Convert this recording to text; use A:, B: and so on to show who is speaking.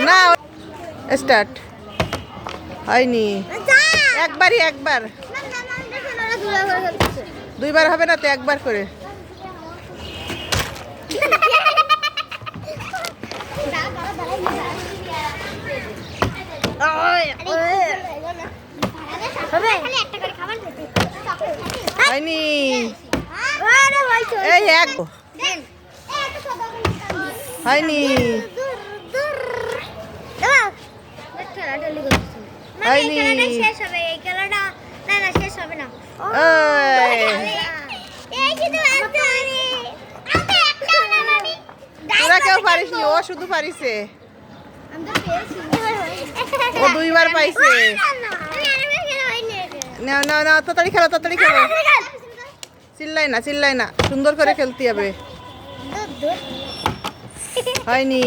A: না স্টার্ট হয়নি একবারই একবার দুইবার হবে না তো একবার করে হয়নি এই এক হয়নি তোরা কেউ পারিসনি ও শুধু পারিছে ও দুইবার পাইছে নাও নাও নাও তাড়াতাড়ি খেলো চিল্লাই না সুন্দর করে খেলতে হবে হয়নি